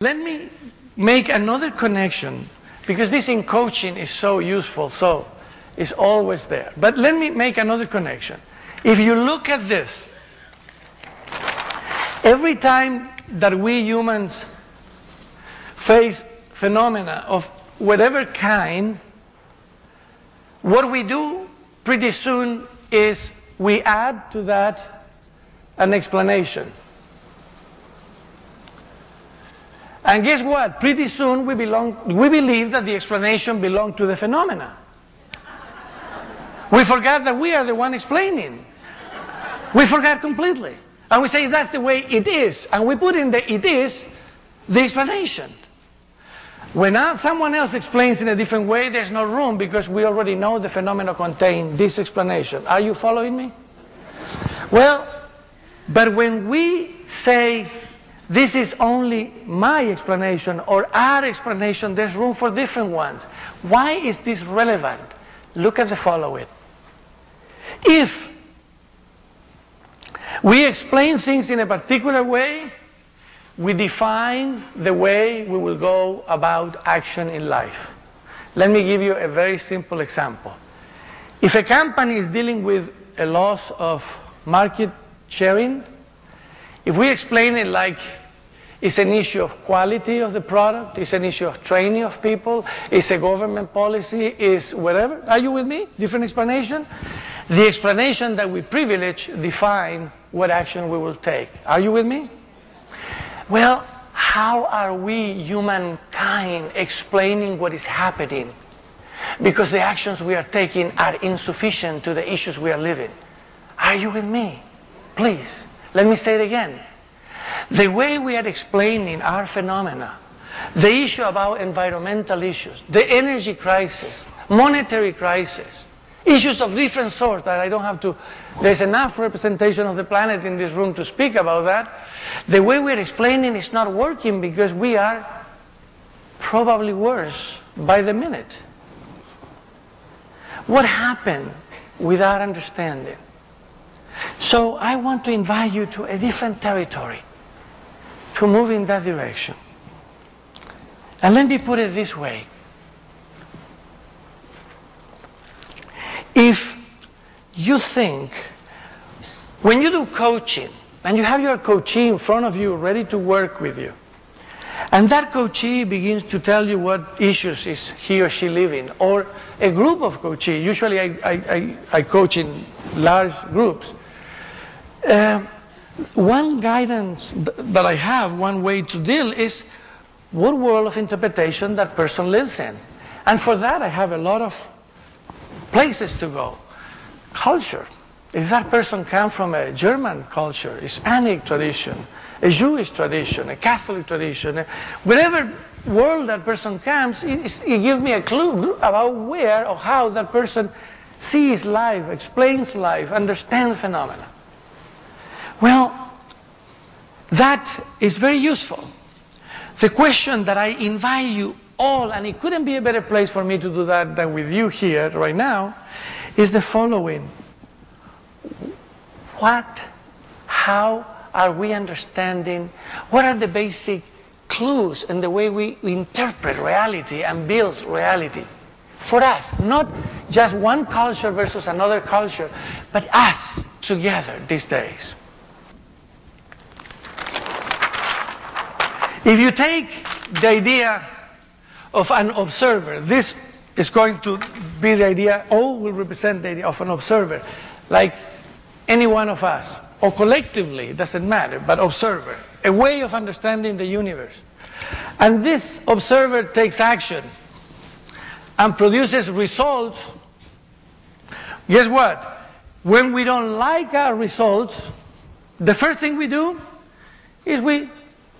Let me make another connection, because this in coaching is so useful, so it's always there. But let me make another connection. If you look at this, every time that we humans face phenomena of whatever kind, what we do pretty soon is we add to that an explanation. And guess what? Pretty soon we believe that the explanation belongs to the phenomena. We forgot that we are the one explaining. We forgot completely. And we say that's the way it is. And we put in the it is the explanation. When someone else explains in a different way, there's no room, because we already know the phenomena contain this explanation. Are you following me? Well, but when we say this is only my explanation or our explanation, there's room for different ones. Why is this relevant? Look at the following. If we explain things in a particular way, we define the way we will go about action in life. Let me give you a very simple example. If a company is dealing with a loss of market sharing, if we explain it like it's an issue of quality of the product, it's an issue of training of people, it's a government policy, it's whatever. Are you with me? Different explanation? The explanation that we privilege define what action we will take. Are you with me? Well, how are we, humankind, explaining what is happening? Because the actions we are taking are insufficient to the issues we are living. Are you with me? Please, let me say it again. The way we are explaining our phenomena, the issue about environmental issues, the energy crisis, monetary crisis, issues of different sorts that I don't have to, there's enough representation of the planet in this room to speak about that. The way we're explaining is not working, because we are probably worse by the minute. What happened with our understanding? So I want to invite you to a different territory, to move in that direction. And let me put it this way. If you think, when you do coaching, and you have your coachee in front of you ready to work with you, and that coachee begins to tell you what issues is he or she living, or a group of coachees, usually I coach in large groups, one guidance that I have, one way to deal is what world of interpretation that person lives in. And for that I have a lot of places to go. Culture. If that person comes from a German culture, Hispanic tradition, a Jewish tradition, a Catholic tradition, whatever world that person comes, it gives me a clue about where or how that person sees life, explains life, understands phenomena. Well, that is very useful. The question that I invite you all, and it couldn't be a better place for me to do that than with you here right now, is the following. How are we understanding, what are the basic clues in the way we interpret reality and build reality for us? Not just one culture versus another culture, but us together these days. If you take the idea of an observer, this is going to be the idea, O will represent the idea of an observer, like any one of us, or collectively, it doesn't matter, but observer, a way of understanding the universe. And this observer takes action and produces results. Guess what? When we don't like our results, the first thing we do is we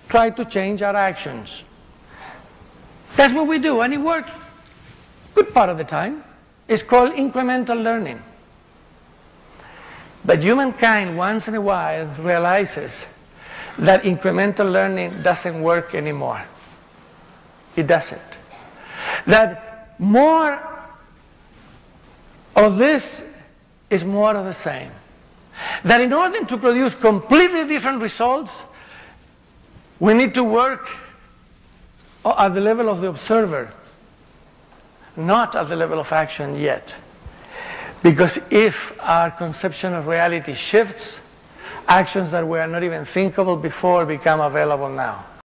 try to change our actions. That's what we do, and it works good part of the time. It's called incremental learning. But humankind once in a while realizes that incremental learning doesn't work anymore. It doesn't. That more of this is more of the same. That in order to produce completely different results, we need to work at the level of the observer, not at the level of action yet. Because if our conception of reality shifts, actions that were not even thinkable before become available now.